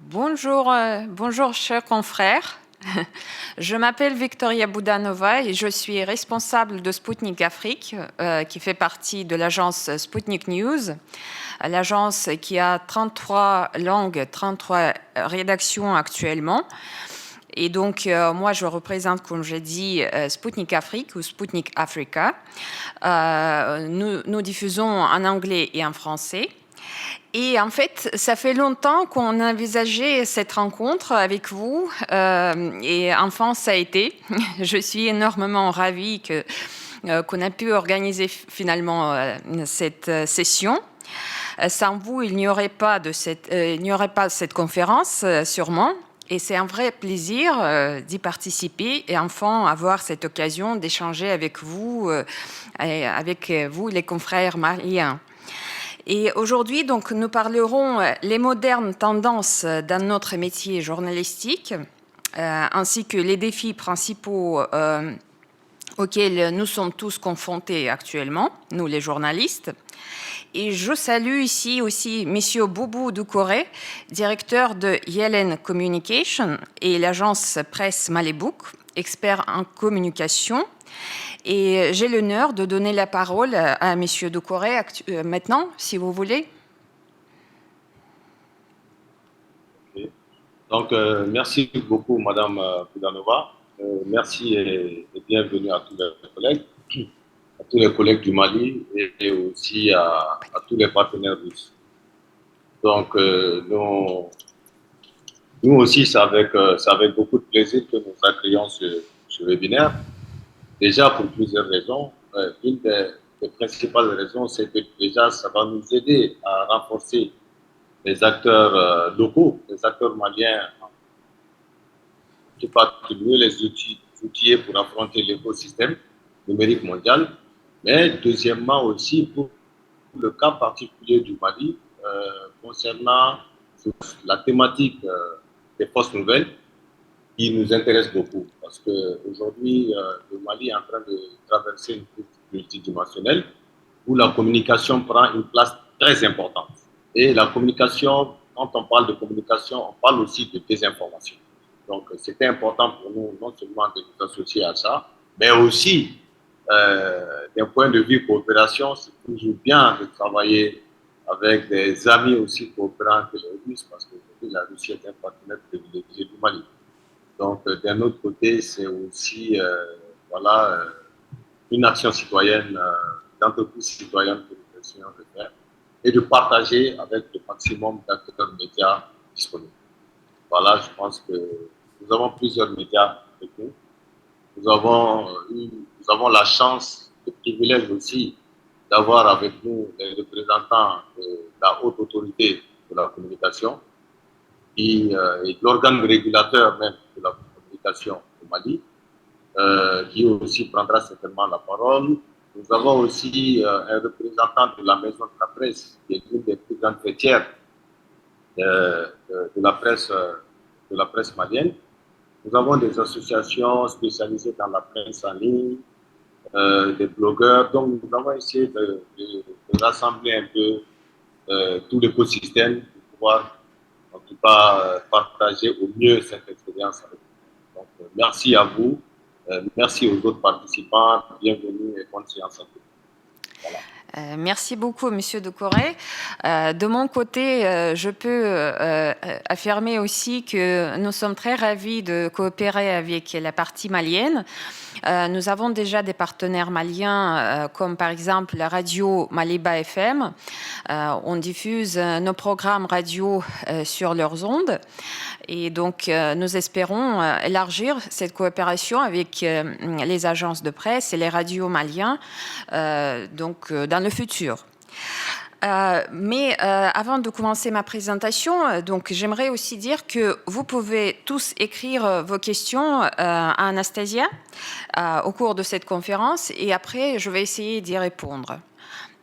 Bonjour chers confrères. Je m'appelle Victoria Boudanova et je suis responsable de Sputnik Afrique, qui fait partie de l'agence Sputnik News, l'agence qui a 33 langues, 33 rédactions actuellement. Et donc, moi, je représente, comme j'ai dit, Sputnik Afrique ou Sputnik Africa. Nous diffusons en anglais et en français. Et en fait, ça fait longtemps qu'on envisageait cette rencontre avec vous et enfin, ça a été. Je suis énormément ravie qu'on a pu organiser finalement cette session. Sans vous, il n'y aurait pas cette conférence, sûrement. Et c'est un vrai plaisir d'y participer et enfin avoir cette occasion d'échanger avec vous, les confrères maliens. Et aujourd'hui, donc, nous parlerons les modernes tendances dans notre métier journalistique, ainsi que les défis principaux auxquels nous sommes tous confrontés actuellement, nous les journalistes. Et je salue ici aussi M. Boubou Doucouré, directeur de Yellen Communication et l'agence Presse Malebouk, expert en communication. Et j'ai l'honneur de donner la parole à M. Doucouré maintenant, si vous voulez. Okay. Donc, merci beaucoup, Madame Boudanova. Merci et bienvenue à tous les collègues du Mali et aussi à tous les partenaires russes. Donc, nous aussi, c'est avec beaucoup de plaisir que nous accueillons ce webinaire. Déjà, pour plusieurs raisons. Une des principales raisons, c'est que déjà, ça va nous aider à renforcer les acteurs locaux, les acteurs maliens qui particulier les outils pour affronter l'écosystème numérique mondial. Mais deuxièmement aussi, pour le cas particulier du Mali, concernant la thématique des fausses nouvelles, qui nous intéresse beaucoup. Parce qu'aujourd'hui, le Mali est en train de traverser une crise multidimensionnelle où la communication prend une place très importante. Et la communication, quand on parle de communication, on parle aussi de désinformation. Donc, c'était important pour nous, non seulement de nous associer à ça, mais aussi, d'un point de vue coopération, c'est toujours bien de travailler avec des amis aussi coopérants que les Russes, parce qu'aujourd'hui, la Russie est un partenaire privilégié du Mali. Donc, d'un autre côté, c'est aussi une action citoyenne, d'entreprise citoyenne que nous essayons de faire et de partager avec le maximum d'acteurs médias disponibles. Voilà, je pense que nous avons plusieurs médias avec nous. Nous avons la chance, le privilège aussi d'avoir avec nous les représentants de la haute autorité de la communication et de l'organe régulateur même de la communication au Mali, qui aussi prendra certainement la parole. Nous avons aussi un représentant de la Maison de la Presse, qui est une des plus grandes fêtières de la presse malienne. Nous avons des associations spécialisées dans la presse en ligne, des blogueurs. Donc, nous avons essayé de rassembler un peu tout l'écosystème pour pouvoir, en tout cas, partager au mieux cette expérience avec vous. Donc, merci à vous. Merci aux autres participants. Bienvenue et bonne séance à tous. Voilà. Merci beaucoup, Monsieur Doucouré. De mon côté, je peux affirmer aussi que nous sommes très ravis de coopérer avec la partie malienne. Nous avons déjà des partenaires maliens, comme par exemple la radio Maliba FM. On diffuse nos programmes radio sur leurs ondes. Et donc, nous espérons élargir cette coopération avec les agences de presse et les radios maliens dans le futur. Mais avant de commencer ma présentation, donc j'aimerais aussi dire que vous pouvez tous écrire vos questions à Anastasia au cours de cette conférence et après je vais essayer d'y répondre.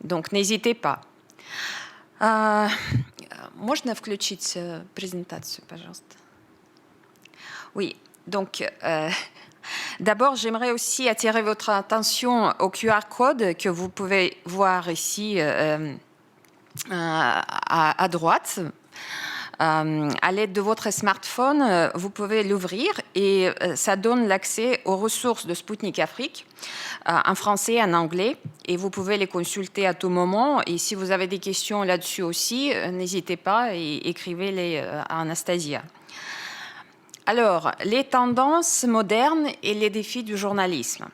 Donc n'hésitez pas. Можно включить презентацию, пожалуйста? Oui, donc d'abord, j'aimerais aussi attirer votre attention au QR code que vous pouvez voir ici à droite. À l'aide de votre smartphone, vous pouvez l'ouvrir et ça donne l'accès aux ressources de Sputnik Afrique en français et en anglais. Et vous pouvez les consulter à tout moment. Et si vous avez des questions là-dessus aussi, n'hésitez pas et écrivez-les à Anastasia. Alors, les tendances modernes et les défis du journalisme.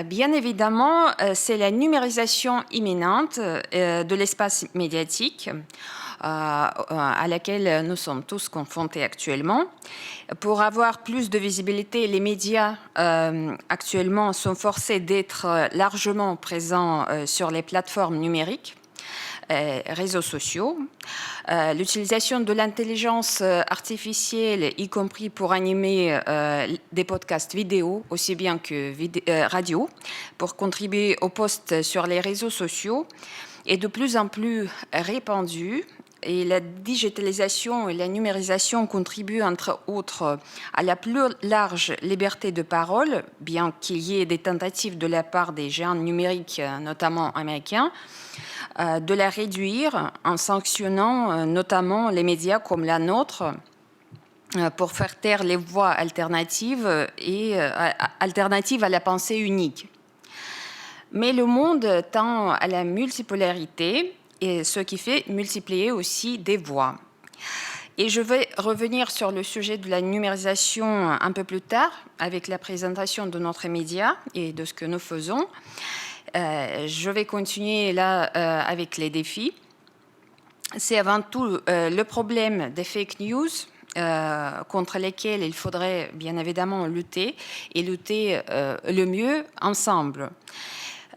Bien évidemment, c'est la numérisation imminente de l'espace médiatique à laquelle nous sommes tous confrontés actuellement. Pour avoir plus de visibilité, les médias actuellement sont forcés d'être largement présents sur les plateformes numériques, réseaux sociaux. L'utilisation de l'intelligence artificielle, y compris pour animer des podcasts vidéo, aussi bien que radio, pour contribuer aux posts sur les réseaux sociaux, est de plus en plus répandue. Et la digitalisation et la numérisation contribuent, entre autres, à la plus large liberté de parole, bien qu'il y ait des tentatives de la part des géants numériques, notamment américains, de la réduire en sanctionnant notamment les médias comme la nôtre pour faire taire les voix alternatives à la pensée unique. Mais le monde tend à la multipolarité, et ce qui fait multiplier aussi des voix. Et je vais revenir sur le sujet de la numérisation un peu plus tard, avec la présentation de notre média et de ce que nous faisons. Je vais continuer là avec les défis. C'est avant tout le problème des fake news contre lesquels il faudrait bien évidemment lutter et lutter le mieux ensemble.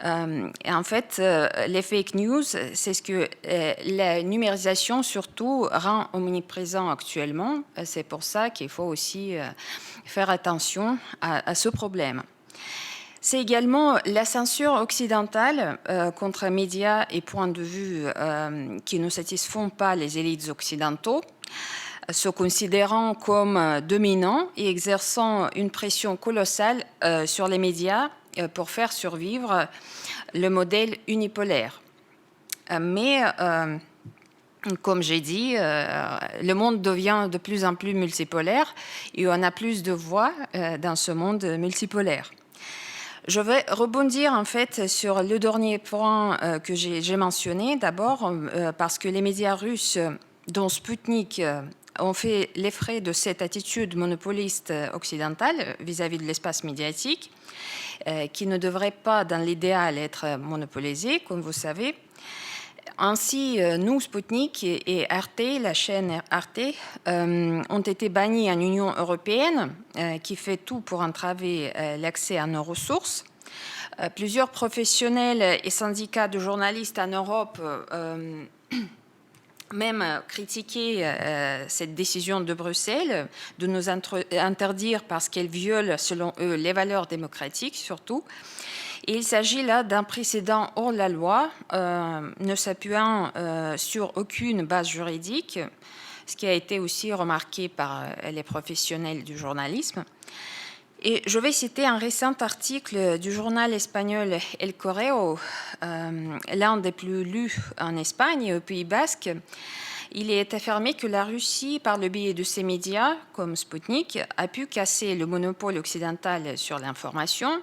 Et en fait, les fake news, c'est ce que la numérisation surtout rend omniprésent actuellement. C'est pour ça qu'il faut aussi faire attention à ce problème. C'est également la censure occidentale contre médias et points de vue qui ne satisfont pas les élites occidentaux, se considérant comme dominants et exerçant une pression colossale sur les médias pour faire survivre le modèle unipolaire. Mais, comme j'ai dit, le monde devient de plus en plus multipolaire et on a plus de voix dans ce monde multipolaire. Je vais rebondir en fait sur le dernier point que j'ai mentionné, d'abord parce que les médias russes, dont Sputnik, ont fait les frais de cette attitude monopoliste occidentale vis-à-vis de l'espace médiatique, qui ne devrait pas, dans l'idéal, être monopolisé, comme vous savez. Ainsi, nous, Sputnik et Arte, la chaîne Arte, ont été bannis en Union européenne, qui fait tout pour entraver l'accès à nos ressources. Plusieurs professionnels et syndicats de journalistes en Europe même critiqué cette décision de Bruxelles de nous interdire parce qu'elle viole, selon eux, les valeurs démocratiques surtout. Et il s'agit là d'un précédent hors la loi, ne s'appuyant sur aucune base juridique, ce qui a été aussi remarqué par les professionnels du journalisme. Et je vais citer un récent article du journal espagnol El Correo, l'un des plus lus en Espagne et au Pays Basque. Il est affirmé que la Russie, par le biais de ses médias, comme Sputnik, a pu casser le monopole occidental sur l'information.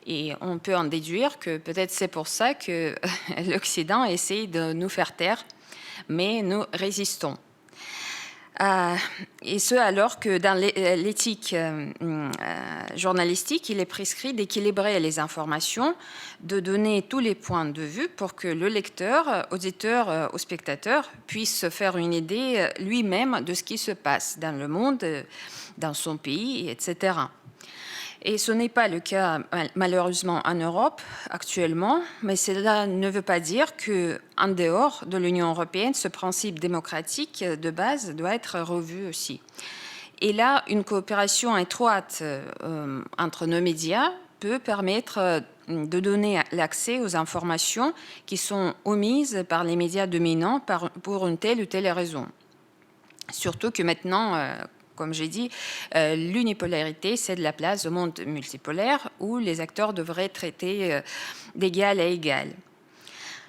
Et on peut en déduire que peut-être c'est pour ça que l'Occident essaie de nous faire taire, mais nous résistons. Et ce, alors que dans l'éthique journalistique, il est prescrit d'équilibrer les informations, de donner tous les points de vue pour que le lecteur, auditeur ou spectateur puisse se faire une idée lui-même de ce qui se passe dans le monde, dans son pays, etc. Et ce n'est pas le cas, malheureusement, en Europe actuellement, mais cela ne veut pas dire qu'en dehors de l'Union européenne, ce principe démocratique de base doit être revu aussi. Et là, une coopération étroite entre nos médias peut permettre de donner l'accès aux informations qui sont omises par les médias dominants pour une telle ou telle raison. Surtout que maintenant, comme j'ai dit, l'unipolarité cède la place au monde multipolaire où les acteurs devraient traiter d'égal à égal.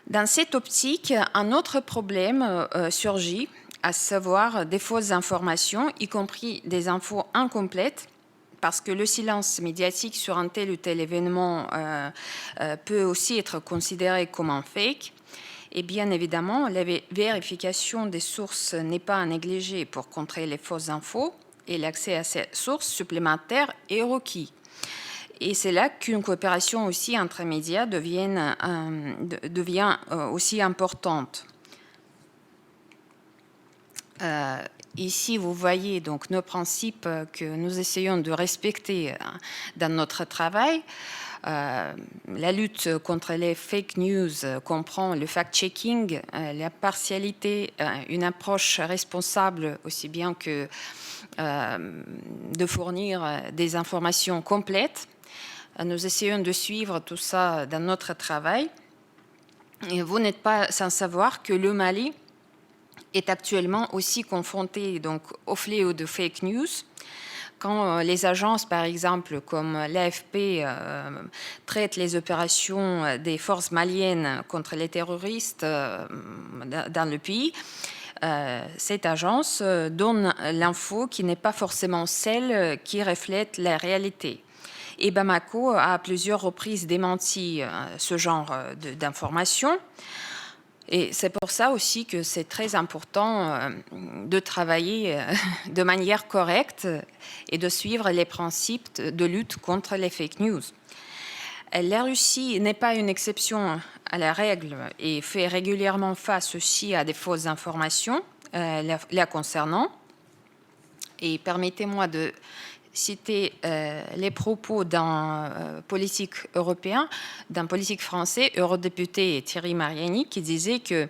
Dans cette optique, un autre problème surgit, à savoir des fausses informations, y compris des infos incomplètes, parce que le silence médiatique sur un tel ou tel événement peut aussi être considéré comme un fake. Et bien évidemment, la vérification des sources n'est pas à négliger pour contrer les fausses infos, et l'accès à ces sources supplémentaires est requis. Et c'est là qu'une coopération aussi entre médias devient aussi importante. Ici, vous voyez donc nos principes que nous essayons de respecter dans notre travail. La lutte contre les fake news comprend le fact-checking, la partialité, une approche responsable aussi bien que de fournir des informations complètes. Nous essayons de suivre tout ça dans notre travail. Et vous n'êtes pas sans savoir que le Mali est actuellement aussi confronté donc, au fléau de fake news. Quand les agences, par exemple, comme l'AFP, traitent les opérations des forces maliennes contre les terroristes dans le pays, cette agence donne l'info qui n'est pas forcément celle qui reflète la réalité. Et Bamako a à plusieurs reprises démenti ce genre d'informations. Et c'est pour ça aussi que c'est très important de travailler de manière correcte et de suivre les principes de lutte contre les fake news. La Russie n'est pas une exception à la règle et fait régulièrement face aussi à des fausses informations la concernant. Et permettez-moi de citer les propos d'un politique européen, d'un politique français, eurodéputé Thierry Mariani, qui disait que,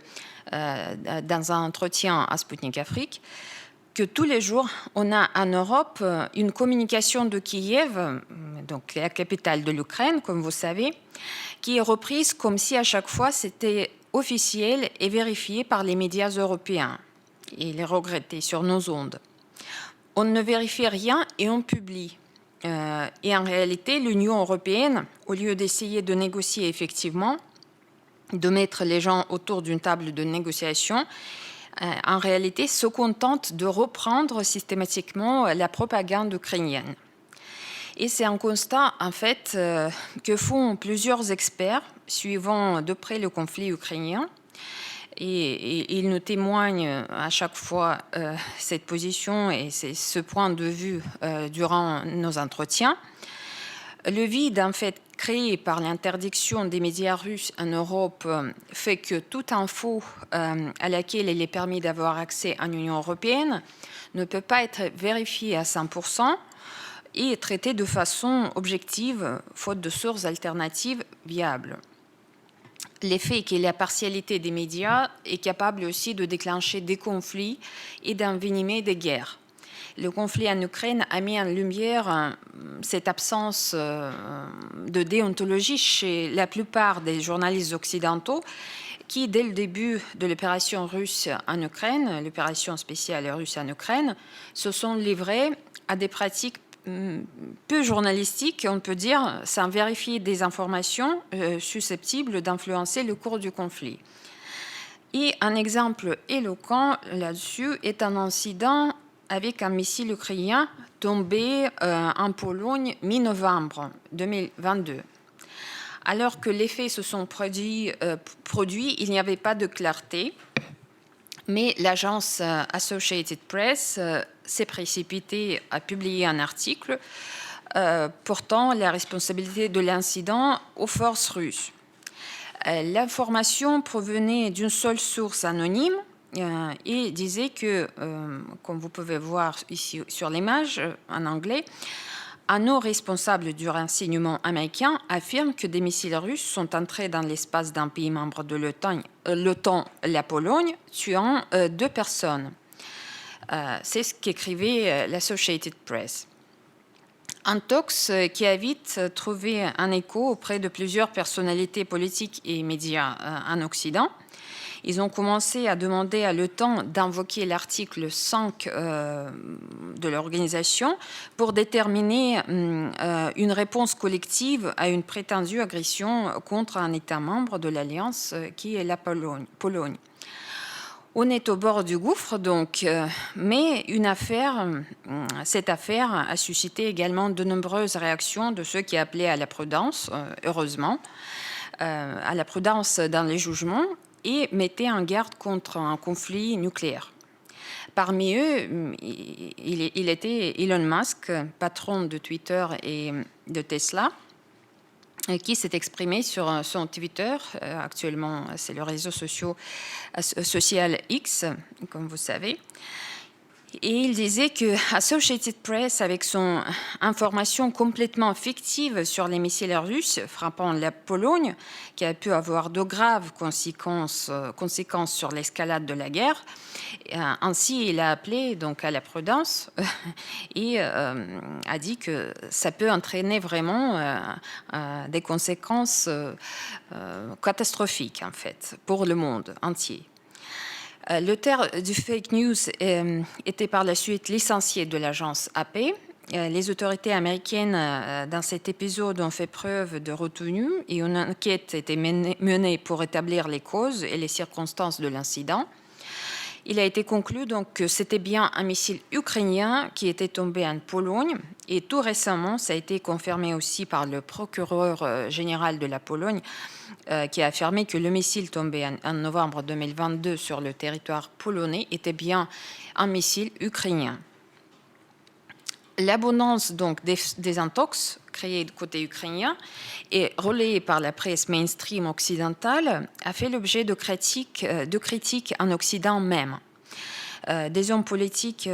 dans un entretien à Sputnik Afrique, que tous les jours, on a en Europe une communication de Kiev, donc la capitale de l'Ukraine, comme vous savez, qui est reprise comme si à chaque fois c'était officiel et vérifié par les médias européens. Et il est regretté sur nos ondes. On ne vérifie rien et on publie. Et en réalité, l'Union européenne, au lieu d'essayer de négocier effectivement, de mettre les gens autour d'une table de négociation, en réalité se contente de reprendre systématiquement la propagande ukrainienne. Et c'est un constat, en fait, que font plusieurs experts suivant de près le conflit ukrainien. Et il nous témoigne à chaque fois cette position et ce point de vue durant nos entretiens. Le vide, en fait, créé par l'interdiction des médias russes en Europe fait que toute info à laquelle il est permis d'avoir accès en Union européenne ne peut pas être vérifiée à 100% et traitée de façon objective, faute de sources alternatives viables. L'effet est que la partialité des médias est capable aussi de déclencher des conflits et d'envenimer des guerres. Le conflit en Ukraine a mis en lumière cette absence de déontologie chez la plupart des journalistes occidentaux qui, dès le début de l'opération russe en Ukraine, l'opération spéciale russe en Ukraine, se sont livrés à des pratiques peu journalistique, on peut dire, sans vérifier des informations susceptibles d'influencer le cours du conflit. Et un exemple éloquent là-dessus est un incident avec un missile ukrainien tombé en Pologne mi-novembre 2022. Alors que les faits se sont produits, il n'y avait pas de clarté, mais l'agence Associated Press s'est précipitée à publier un article portant la responsabilité de l'incident aux forces russes. L'information provenait d'une seule source anonyme et disait que, comme vous pouvez voir ici sur l'image en anglais, un haut responsable du renseignement américain affirme que des missiles russes sont entrés dans l'espace d'un pays membre de l'OTAN, la Pologne, tuant 2 personnes. C'est ce qu'écrivait l'Associated Press. Un tox qui a vite trouvé un écho auprès de plusieurs personnalités politiques et médias en Occident. Ils ont commencé à demander à l'OTAN d'invoquer l'article 5 de l'organisation pour déterminer une réponse collective à une prétendue agression contre un État membre de l'Alliance qui est la Pologne. On est au bord du gouffre, donc, mais cette affaire a suscité également de nombreuses réactions de ceux qui appelaient à la prudence, heureusement, à la prudence dans les jugements et mettaient en garde contre un conflit nucléaire. Parmi eux, il était Elon Musk, patron de Twitter et de Tesla, qui s'est exprimé sur son Twitter. Actuellement, c'est le réseau social X, comme vous savez. Et il disait que Associated Press, avec son information complètement fictive sur les missiles russes frappant la Pologne, qui a pu avoir de graves conséquences sur l'escalade de la guerre, ainsi il a appelé donc à la prudence et a dit que ça peut entraîner vraiment des conséquences catastrophiques en fait pour le monde entier. L'auteur du fake news était par la suite licencié de l'agence AP. Les autorités américaines, dans cet épisode, ont fait preuve de retenue et une enquête a été menée pour établir les causes et les circonstances de l'incident. Il a été conclu donc que c'était bien un missile ukrainien qui était tombé en Pologne et tout récemment, ça a été confirmé aussi par le procureur général de la Pologne qui a affirmé que le missile tombé en novembre 2022 sur le territoire polonais était bien un missile ukrainien. L'abondance donc des intox créés du côté ukrainien et relayée par la presse mainstream occidentale a fait l'objet de critiques en Occident même. Des hommes politiques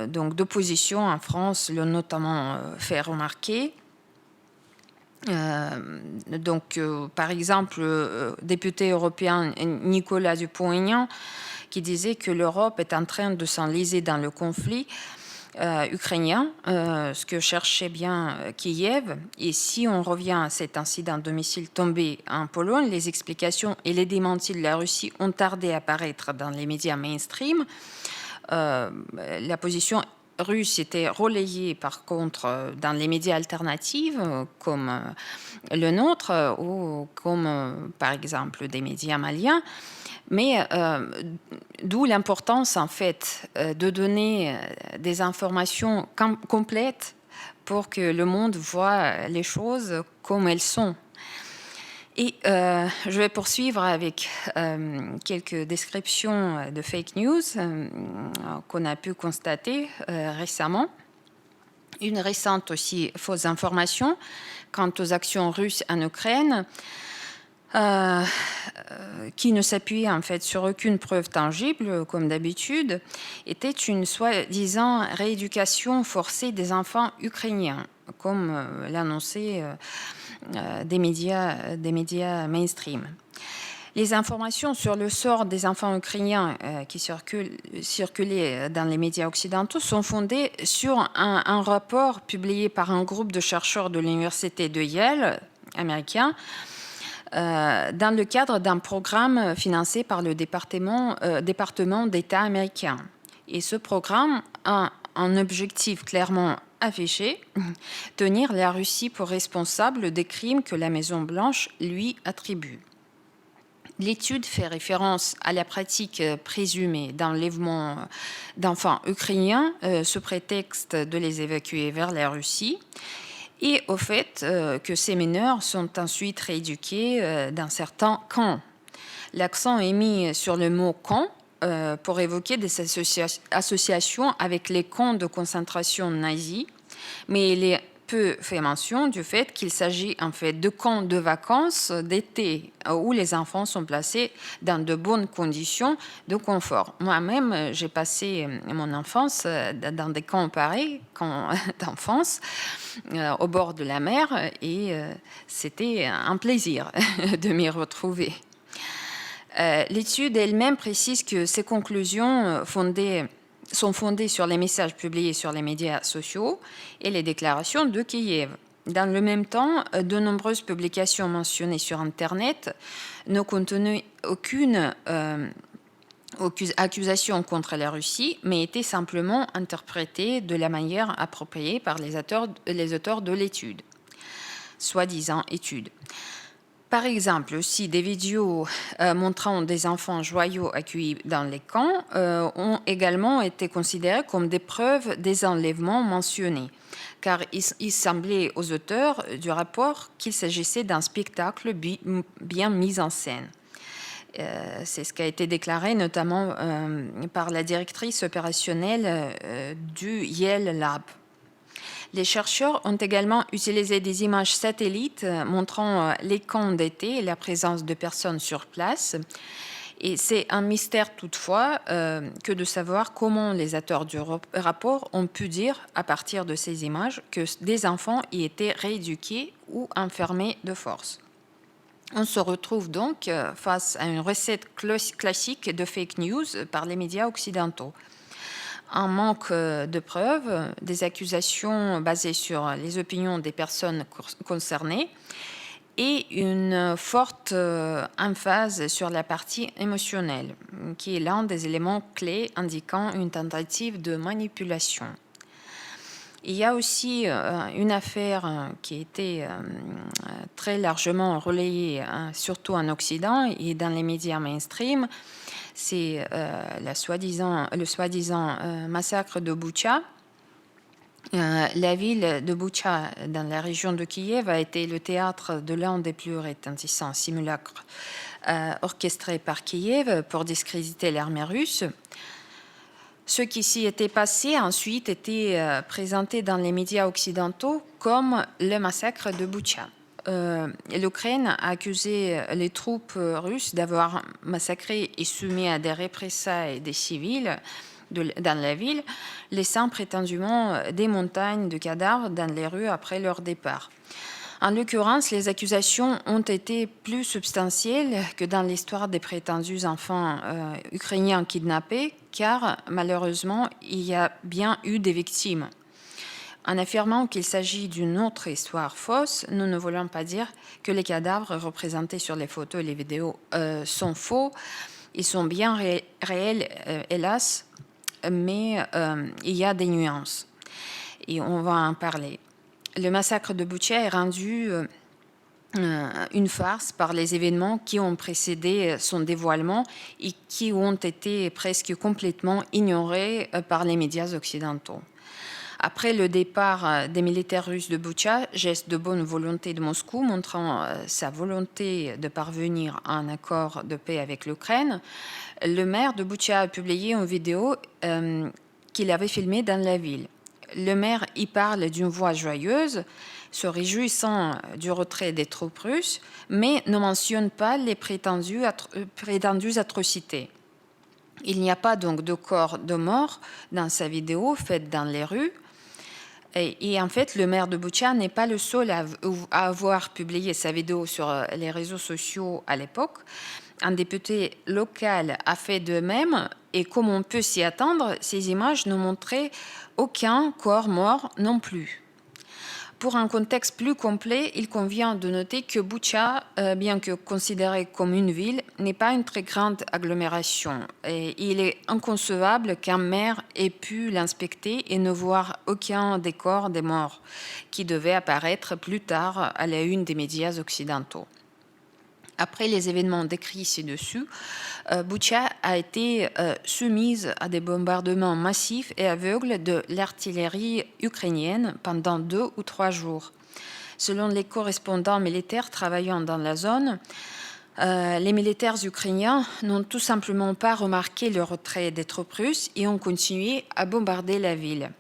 donc d'opposition en France l'ont notamment fait remarquer. Par exemple, député européen Nicolas Dupont-Aignan qui disait que l'Europe est en train de s'enliser dans le conflit ukrainien, ce que cherchait bien Kiev. Et si on revient à cet incident de missile tombé en Pologne, les explications et les démentis de la Russie ont tardé à apparaître dans les médias mainstream. La position russe était relayée par contre dans les médias alternatifs comme le nôtre ou comme par exemple des médias maliens. Mais d'où l'importance en fait de donner des informations complètes pour que le monde voit les choses comme elles sont. Et je vais poursuivre avec quelques descriptions de fake news qu'on a pu constater récemment. Une récente aussi fausse information quant aux actions russes en Ukraine, qui ne s'appuie en fait sur aucune preuve tangible, comme d'habitude, était une soi-disant rééducation forcée des enfants ukrainiens, comme l'annonçaient des médias mainstream. Les informations sur le sort des enfants ukrainiens qui circulaient dans les médias occidentaux sont fondées sur un rapport publié par un groupe de chercheurs de l'université de Yale, américain, dans le cadre d'un programme financé par le département d'État américain. Et ce programme a un objectif clairement affiché, tenir la Russie pour responsable des crimes que la Maison-Blanche lui attribue. L'étude fait référence à la pratique présumée d'enlèvement d'enfants ukrainiens sous prétexte de les évacuer vers la Russie et au fait que ces mineurs sont ensuite rééduqués dans certains camps. L'accent est mis sur le mot « camp » pour évoquer des associations avec les camps de concentration nazis, mais il est peu fait mention du fait qu'il s'agit en fait de camps de vacances d'été où les enfants sont placés dans de bonnes conditions de confort. Moi-même, j'ai passé mon enfance dans des camps pareils, camps d'enfance, au bord de la mer, et c'était un plaisir de m'y retrouver. L'étude elle-même précise que ces conclusions sont fondées sur les messages publiés sur les médias sociaux et les déclarations de Kiev. Dans le même temps, de nombreuses publications mentionnées sur Internet ne contenaient aucune accusation contre la Russie, mais étaient simplement interprétées de la manière appropriée par les auteurs de l'étude, soi-disant étude. Par exemple, aussi, des vidéos montrant des enfants joyeux accueillis dans les camps ont également été considérées comme des preuves des enlèvements mentionnés, car il semblait aux auteurs du rapport qu'il s'agissait d'un spectacle bien mis en scène. C'est ce qui a été déclaré notamment par la directrice opérationnelle du Yale Lab. Les chercheurs ont également utilisé des images satellites montrant les camps d'été et la présence de personnes sur place. Et c'est un mystère toutefois que de savoir comment les auteurs du rapport ont pu dire, à partir de ces images, que des enfants y étaient rééduqués ou enfermés de force. On se retrouve donc face à une recette classique de fake news par les médias occidentaux. Un manque de preuves, des accusations basées sur les opinions des personnes concernées et une forte emphase sur la partie émotionnelle, qui est l'un des éléments clés indiquant une tentative de manipulation. Il y a aussi une affaire qui a été très largement relayée, surtout en Occident et dans les médias mainstream. C'est le soi-disant massacre de Boutcha. La ville de Boutcha, dans la région de Kiev, a été le théâtre de l'un des plus retentissants simulacres orchestrés par Kiev pour discréditer l'armée russe. Ce qui s'y était passé ensuite était présenté dans les médias occidentaux comme le massacre de Boutcha. L'Ukraine a accusé les troupes russes d'avoir massacré et soumis à des représailles des civils dans la ville, laissant prétendument des montagnes de cadavres dans les rues après leur départ. En l'occurrence, les accusations ont été plus substantielles que dans l'histoire des prétendus enfants ukrainiens kidnappés, car malheureusement, il y a bien eu des victimes. En affirmant qu'il s'agit d'une autre histoire fausse, nous ne voulons pas dire que les cadavres représentés sur les photos et les vidéos sont faux. Ils sont bien réels, hélas, mais il y a des nuances. Et on va en parler. Le massacre de Boutcha est rendu une farce par les événements qui ont précédé son dévoilement et qui ont été presque complètement ignorés par les médias occidentaux. Après le départ des militaires russes de Boutcha, geste de bonne volonté de Moscou montrant sa volonté de parvenir à un accord de paix avec l'Ukraine, le maire de Boutcha a publié une vidéo qu'il avait filmée dans la ville. Le maire y parle d'une voix joyeuse, se réjouissant du retrait des troupes russes, mais ne mentionne pas les prétendues atrocités. Il n'y a pas donc de corps de mort dans sa vidéo faite dans les rues. Et en fait, le maire de Boutcha n'est pas le seul à avoir publié sa vidéo sur les réseaux sociaux à l'époque. Un député local a fait de même, et comme on peut s'y attendre, ces images ne montraient aucun corps mort non plus. Pour un contexte plus complet, il convient de noter que Boutcha, bien que considérée comme une ville, n'est pas une très grande agglomération. Et il est inconcevable qu'un maire ait pu l'inspecter et ne voir aucun des corps des morts, qui devaient apparaître plus tard à la une des médias occidentaux. Après les événements décrits ci-dessus, Boutcha a été soumise à des bombardements massifs et aveugles de l'artillerie ukrainienne pendant 2 ou 3 jours. Selon les correspondants militaires travaillant dans la zone, les militaires ukrainiens n'ont tout simplement pas remarqué le retrait des troupes russes et ont continué à bombarder la ville.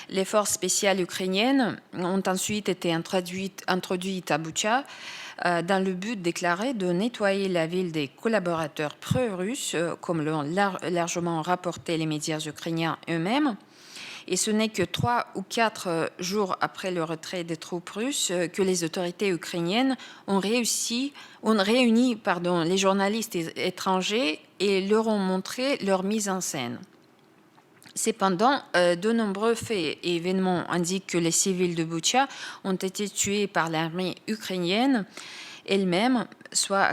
Les forces spéciales ukrainiennes ont ensuite été introduites à Boutcha dans le but déclaré de nettoyer la ville des collaborateurs pro-russes, comme l'ont largement rapporté les médias ukrainiens eux-mêmes. Et ce n'est que 3 ou 4 jours après le retrait des troupes russes que les autorités ukrainiennes ont réuni les journalistes étrangers et leur ont montré leur mise en scène. Cependant, de nombreux faits et événements indiquent que les civils de Boutcha ont été tués par l'armée ukrainienne elle-même, soit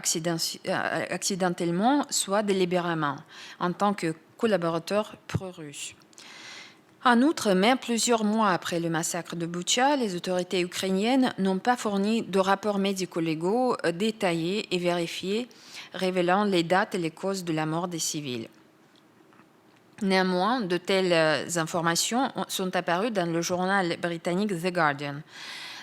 accidentellement, soit délibérément, en tant que collaborateurs pro-russes. En outre, même plusieurs mois après le massacre de Boutcha, les autorités ukrainiennes n'ont pas fourni de rapports médico-légaux détaillés et vérifiés révélant les dates et les causes de la mort des civils. Néanmoins, de telles informations sont apparues dans le journal britannique The Guardian.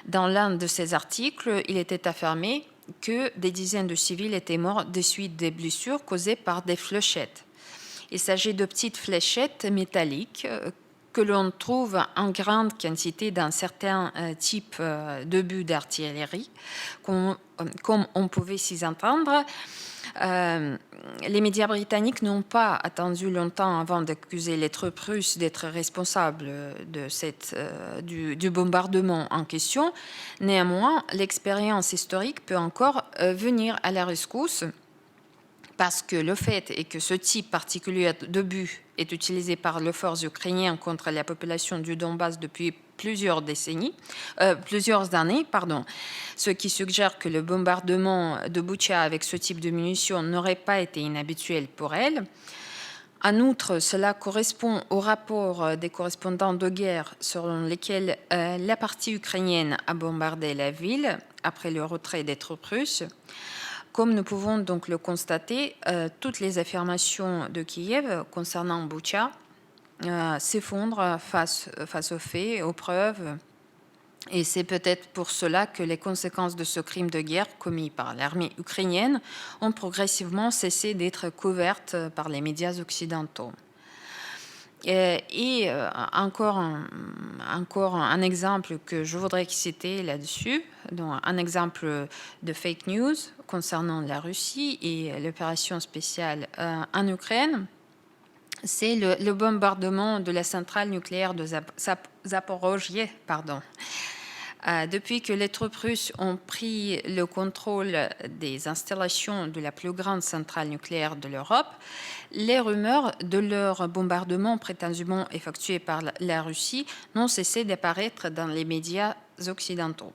Dans l'un de ces articles, il était affirmé que des dizaines de civils étaient morts des suites des blessures causées par des fléchettes. Il s'agit de petites fléchettes métalliques que l'on trouve en grande quantité dans certains types d'obus d'artillerie, comme on pouvait s'y entendre. Les médias britanniques n'ont pas attendu longtemps avant d'accuser les troupes russes d'être responsables du bombardement en question. Néanmoins, l'expérience historique peut encore venir à la rescousse, parce que le fait est que ce type particulier d'obus est utilisé par les forces ukrainiennes contre la population du Donbass depuis plusieurs années, ce qui suggère que le bombardement de Boutcha avec ce type de munitions n'aurait pas été inhabituel pour elle. En outre, cela correspond au rapport des correspondants de guerre selon lesquels la partie ukrainienne a bombardé la ville après le retrait des troupes russes. Comme nous pouvons donc le constater, toutes les affirmations de Kiev concernant Boutcha s'effondrent face aux faits, aux preuves. Et c'est peut-être pour cela que les conséquences de ce crime de guerre commis par l'armée ukrainienne ont progressivement cessé d'être couvertes par les médias occidentaux. Et encore un exemple que je voudrais citer là-dessus, donc un exemple de fake news concernant la Russie et l'opération spéciale en Ukraine, c'est le bombardement de la centrale nucléaire de Zaporozhye. Depuis que les troupes russes ont pris le contrôle des installations de la plus grande centrale nucléaire de l'Europe, les rumeurs de leur bombardement prétendument effectué par la Russie n'ont cessé d'apparaître dans les médias occidentaux.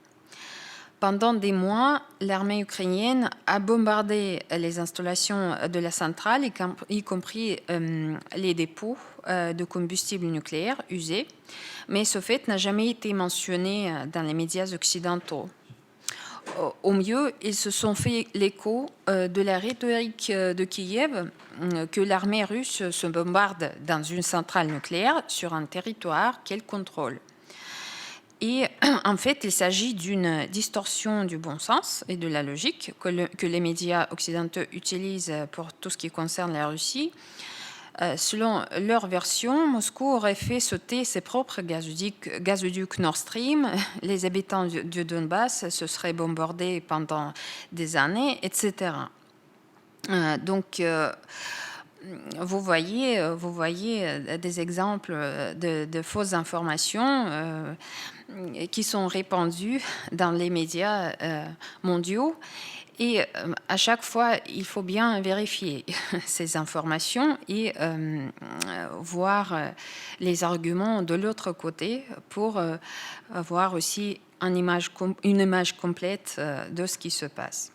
Pendant des mois, l'armée ukrainienne a bombardé les installations de la centrale, y compris les dépôts de combustible nucléaire usés, mais ce fait n'a jamais été mentionné dans les médias occidentaux. Au mieux, ils se sont fait l'écho de la rhétorique de Kiev que l'armée russe se bombarde dans une centrale nucléaire sur un territoire qu'elle contrôle. Et en fait, il s'agit d'une distorsion du bon sens et de la logique que les médias occidentaux utilisent pour tout ce qui concerne la Russie. Selon leur version, Moscou aurait fait sauter ses propres gazoducs Nord Stream, les habitants du Donbass se seraient bombardés pendant des années, etc. Donc, vous voyez des exemples de fausses informations qui sont répandues dans les médias mondiaux. Et à chaque fois, il faut bien vérifier ces informations et voir les arguments de l'autre côté pour avoir aussi une image complète de ce qui se passe.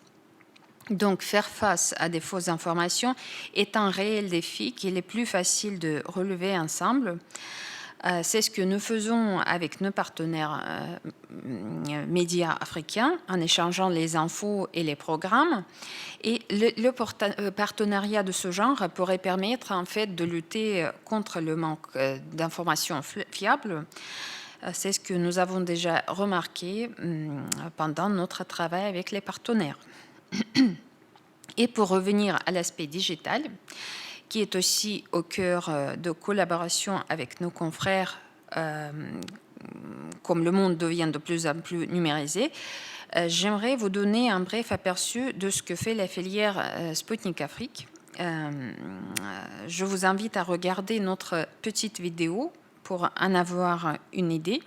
Donc, faire face à des fausses informations est un réel défi qu'il est plus facile de relever ensemble. C'est ce que nous faisons avec nos partenaires médias africains en échangeant les infos et les programmes. Et le partenariat de ce genre pourrait permettre en fait de lutter contre le manque d'informations fiables. C'est ce que nous avons déjà remarqué pendant notre travail avec les partenaires. Et pour revenir à l'aspect digital, qui est aussi au cœur de collaboration avec nos confrères, comme le monde devient de plus en plus numérisé, j'aimerais vous donner un bref aperçu de ce que fait la filière Sputnik Afrique. Je vous invite à regarder notre petite vidéo pour en avoir une idée.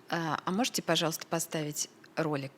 А можете, пожалуйста, поставить ролик?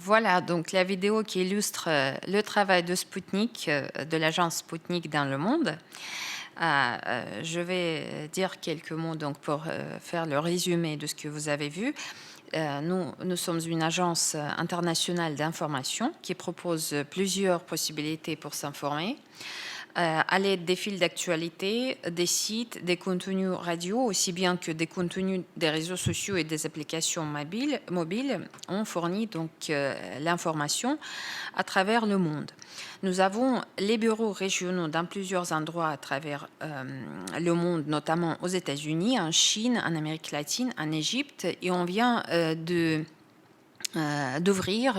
Voilà, donc la vidéo qui illustre le travail de Spoutnik, de l'agence Spoutnik dans le monde. Je vais dire quelques mots donc, pour faire le résumé de ce que vous avez vu. Nous sommes une agence internationale d'information qui propose plusieurs possibilités pour s'informer. À l'aide des fils d'actualité, des sites, des contenus radio, aussi bien que des contenus des réseaux sociaux et des applications mobiles, on fournit donc l'information à travers le monde. Nous avons les bureaux régionaux dans plusieurs endroits à travers le monde, notamment aux États-Unis, en Chine, en Amérique latine, en Égypte, et on vient d'ouvrir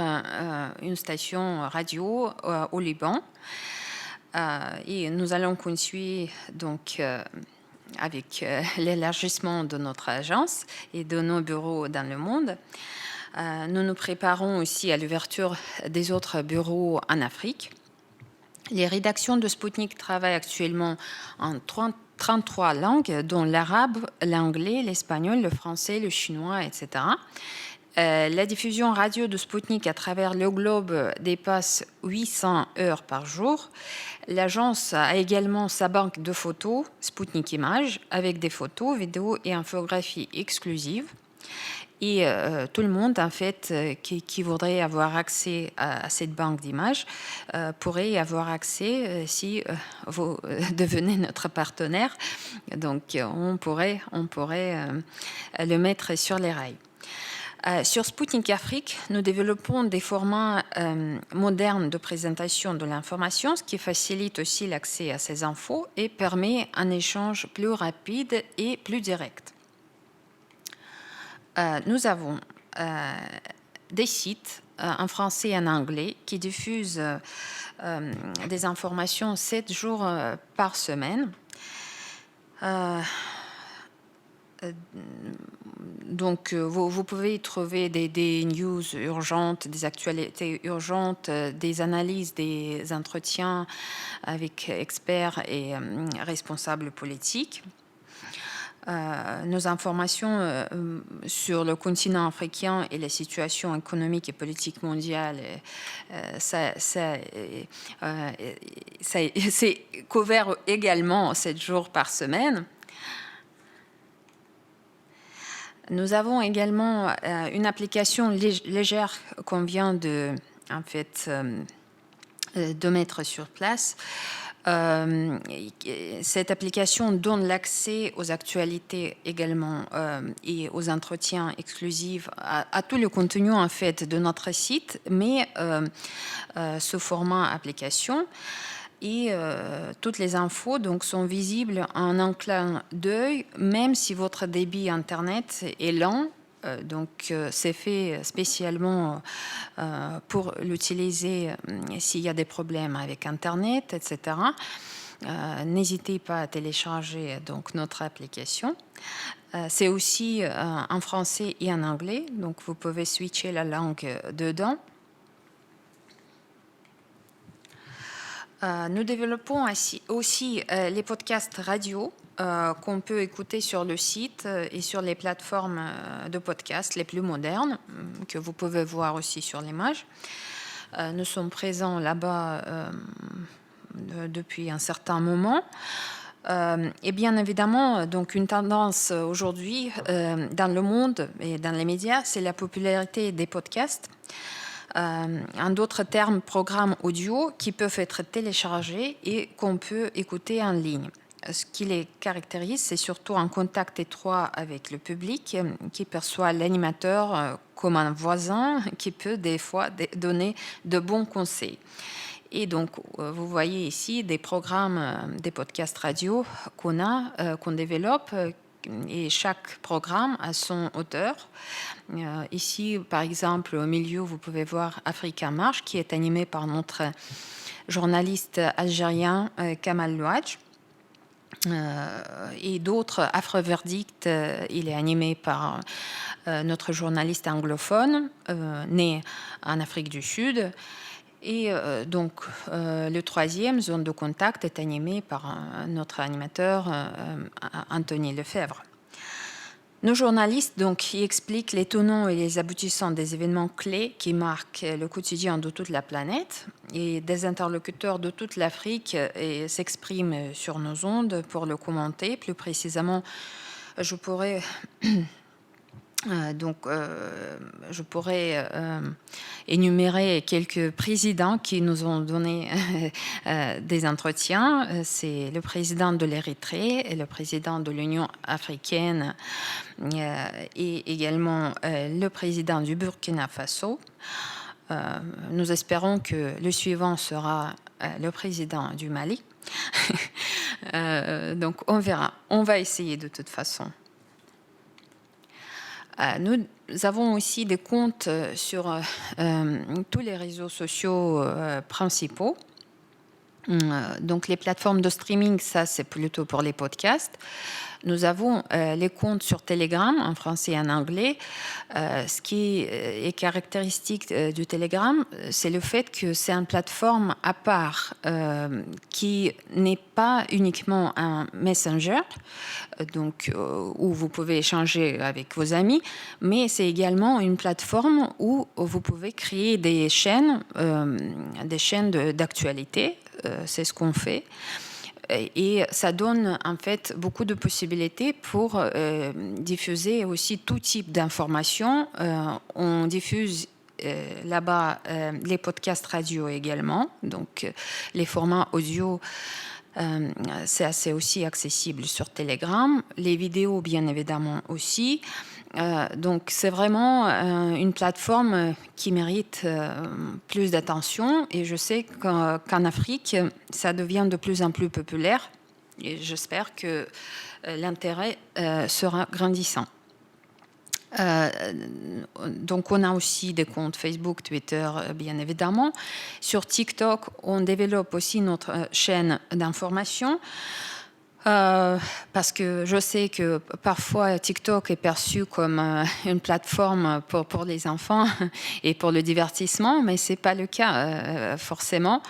une station radio au Liban. Et nous allons continuer donc avec l'élargissement de notre agence et de nos bureaux dans le monde. Nous nous préparons aussi à l'ouverture des autres bureaux en Afrique. Les rédactions de Spoutnik travaillent actuellement en 33 langues, dont l'arabe, l'anglais, l'espagnol, le français, le chinois, etc. La diffusion radio de Spoutnik à travers le globe dépasse 800 heures par jour. L'agence a également sa banque de photos, Spoutnik Images, avec des photos, vidéos et infographies exclusives. Et tout le monde, en fait, qui voudrait avoir accès à cette banque d'images pourrait y avoir accès si vous devenez notre partenaire. Donc, on pourrait le mettre sur les rails. Sur Spoutnik Afrique, nous développons des formats modernes de présentation de l'information, ce qui facilite aussi l'accès à ces infos et permet un échange plus rapide et plus direct. Nous avons des sites en français et en anglais qui diffusent des informations 7 jours par semaine. Donc, vous pouvez y trouver des news urgentes, des actualités urgentes, des analyses, des entretiens avec experts et responsables politiques. Nos informations sur le continent africain et la situation économique et politique mondiale, c'est couvert également 7 jours par semaine. Nous avons également une application légère qu'on vient de mettre sur place. Cette application donne l'accès aux actualités également et aux entretiens exclusifs à tout le contenu en fait de notre site, mais sous format application. Et toutes les infos donc, sont visibles en un clin d'œil, même si votre débit Internet est lent. Donc, c'est fait spécialement pour l'utiliser s'il y a des problèmes avec Internet, etc. N'hésitez pas à télécharger donc, notre application. C'est aussi en français et en anglais, donc vous pouvez switcher la langue dedans. Nous développons aussi les podcasts radio qu'on peut écouter sur le site et sur les plateformes de podcasts les plus modernes, que vous pouvez voir aussi sur l'image. Nous sommes présents là-bas depuis un certain moment. Et bien évidemment, donc une tendance aujourd'hui dans le monde et dans les médias, c'est la popularité des podcasts. En d'autres termes, programmes audio qui peuvent être téléchargés et qu'on peut écouter en ligne. Ce qui les caractérise, c'est surtout un contact étroit avec le public qui perçoit l'animateur comme un voisin qui peut des fois donner de bons conseils. Et donc, vous voyez ici des programmes, des podcasts radio qu'on développe, et chaque programme a son auteur. Ici, par exemple, au milieu, vous pouvez voir Africa Marche, qui est animé par notre journaliste algérien Kamal Louadj. Et d'autres, Afro-Verdict, il est animé par notre journaliste anglophone, né en Afrique du Sud. Et donc, le troisième, Zone de contact, est animé par notre animateur Anthony Lefebvre. Nos journalistes donc, qui expliquent les tenants et les aboutissants des événements clés qui marquent le quotidien de toute la planète, et des interlocuteurs de toute l'Afrique s'expriment sur nos ondes pour le commenter. Plus précisément, je pourrais je pourrais énumérer quelques présidents qui nous ont donné des entretiens. C'est le président de l'Érythrée et le président de l'Union africaine et également le président du Burkina Faso. Nous espérons que le suivant sera le président du Mali. Donc on verra. On va essayer de toute façon. Nous avons aussi des comptes sur tous les réseaux sociaux principaux. Donc les plateformes de streaming, ça c'est plutôt pour les podcasts. Nous avons les comptes sur Telegram en français et en anglais. Ce qui est caractéristique du Telegram, c'est le fait que c'est une plateforme à part qui n'est pas uniquement un messenger, donc où vous pouvez échanger avec vos amis, mais c'est également une plateforme où vous pouvez créer des chaînes d'actualité. C'est ce qu'on fait. Et ça donne en fait beaucoup de possibilités pour diffuser aussi tout type d'informations. On diffuse là-bas les podcasts radio également, donc les formats audio. C'est assez aussi accessible sur Telegram, les vidéos bien évidemment aussi. Donc c'est vraiment une plateforme qui mérite plus d'attention et je sais qu'en Afrique, ça devient de plus en plus populaire et j'espère que l'intérêt sera grandissant. Donc on a aussi des comptes Facebook, Twitter, bien évidemment. Sur TikTok, on développe aussi notre chaîne d'information. Parce que je sais que parfois TikTok est perçu comme une plateforme pour les enfants et pour le divertissement, mais ce n'est pas le cas forcément.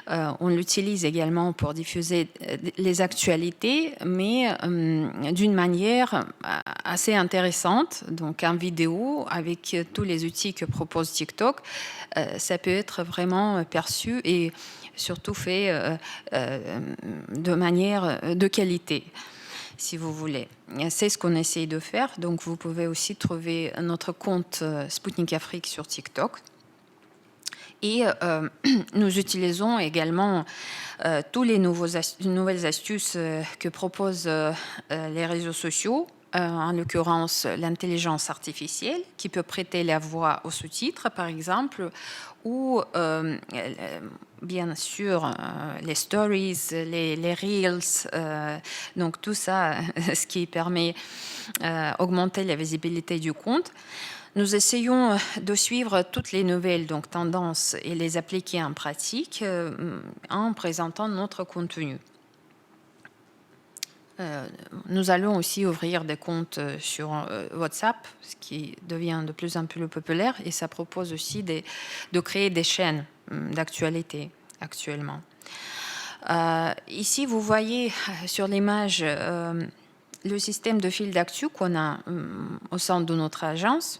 On l'utilise également pour diffuser les actualités, mais d'une manière assez intéressante, donc en vidéo, avec tous les outils que propose TikTok. Ça peut être vraiment perçu et surtout fait de manière de qualité, si vous voulez. C'est ce qu'on essaye de faire. Donc, vous pouvez aussi trouver notre compte Sputnik Afrique sur TikTok. Et nous utilisons également tous les nouvelles astuces que proposent les réseaux sociaux, en l'occurrence l'intelligence artificielle, qui peut prêter la voix aux sous-titres, par exemple, ou bien sûr les stories, les reels, donc tout ça, ce qui permet d'augmenter la visibilité du compte. Nous essayons de suivre toutes les nouvelles donc, tendances et les appliquer en pratique en présentant notre contenu. Nous allons aussi ouvrir des comptes sur WhatsApp, ce qui devient de plus en plus populaire, et ça propose aussi de créer des chaînes d'actualité actuellement. Ici, vous voyez sur l'image le système de fil d'actu qu'on a au sein de notre agence.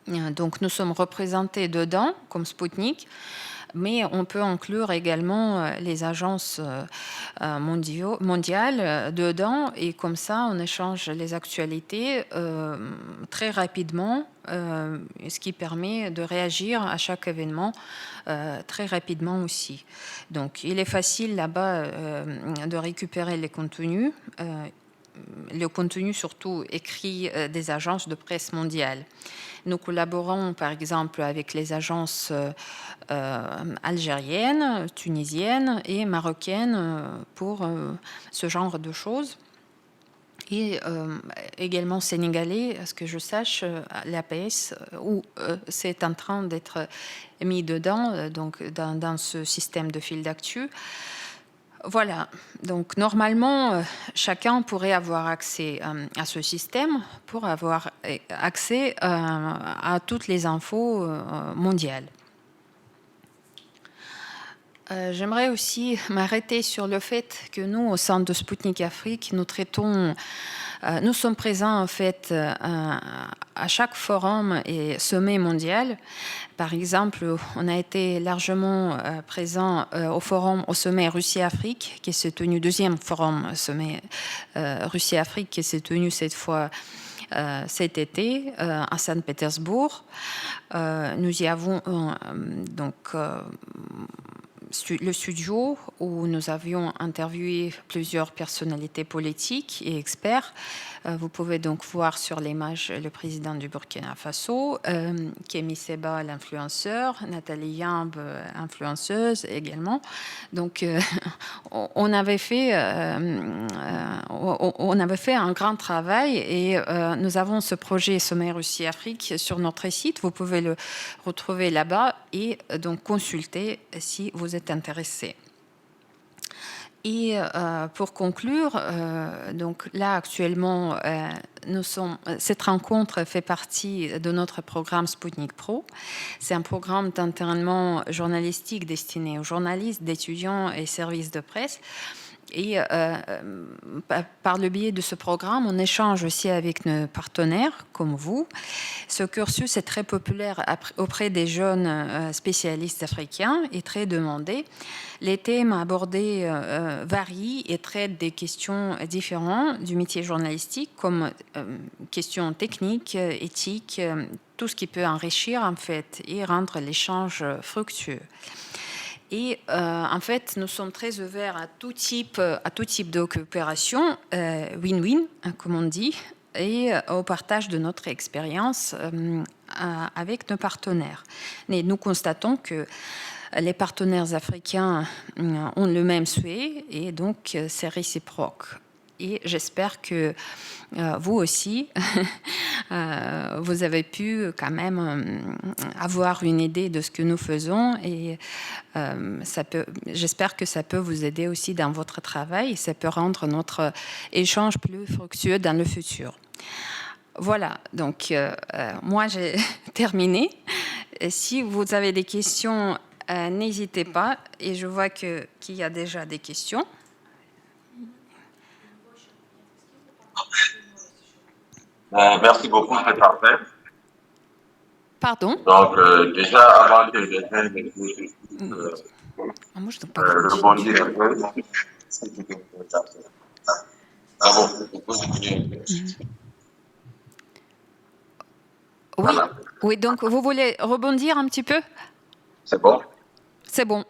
Donc, nous sommes représentés dedans comme Sputnik, mais on peut inclure également les agences mondiales dedans, et comme ça, on échange les actualités très rapidement, ce qui permet de réagir à chaque événement très rapidement aussi. Donc, il est facile là-bas de récupérer les contenus. Le contenu surtout écrit des agences de presse mondiale. Nous collaborons par exemple avec les agences algériennes, tunisiennes et marocaines pour ce genre de choses. Et également sénégalais, à ce que je sache, l'APS, où c'est en train d'être mis dedans, donc dans ce système de fil d'actu. Voilà, donc normalement, chacun pourrait avoir accès à ce système pour avoir accès à toutes les infos mondiales. J'aimerais aussi m'arrêter sur le fait que nous, au sein de Sputnik Afrique, nous traitons Nous sommes présents en fait à chaque forum et sommet mondial. Par exemple, on a été largement présent au sommet Russie-Afrique, qui s'est tenu, deuxième forum sommet Russie-Afrique, qui s'est tenu cette fois cet été à Saint-Pétersbourg. Nous y avons donc le studio où nous avions interviewé plusieurs personnalités politiques et experts. Vous pouvez donc voir sur l'image le président du Burkina Faso, Kémy Seba, l'influenceur, Nathalie Yamb, influenceuse également. Donc, on avait fait un grand travail et nous avons ce projet Sommet Russie-Afrique sur notre site. Vous pouvez le retrouver là-bas et donc consulter si vous êtes intéressé. Et pour conclure, donc là actuellement, cette rencontre fait partie de notre programme Sputnik Pro. C'est un programme d'entraînement journalistique destiné aux journalistes, d'étudiants et services de presse. Et par le biais de ce programme, on échange aussi avec nos partenaires comme vous. Ce cursus est très populaire auprès des jeunes spécialistes africains et très demandé. Les thèmes abordés varient et traitent des questions différentes du métier journalistique, comme questions techniques, éthiques, tout ce qui peut enrichir en fait et rendre l'échange fructueux. Et en fait, nous sommes très ouverts à tout type de coopération, win-win, comme on dit, et au partage de notre expérience avec nos partenaires. Mais nous constatons que les partenaires africains ont le même souhait et donc c'est réciproque. Et j'espère que vous aussi, vous avez pu quand même avoir une idée de ce que nous faisons et j'espère que ça peut vous aider aussi dans votre travail et ça peut rendre notre échange plus fructueux dans le futur. Voilà, donc moi j'ai terminé. Si vous avez des questions, n'hésitez pas et je vois qu'il y a déjà des questions. Merci beaucoup, c'est parfait. Pardon? Donc, déjà, avant que je vienne rebondir un peu, ah bon, vous pouvez continuer. Oui, voilà. Oui, donc vous voulez rebondir un petit peu? C'est bon? C'est bon,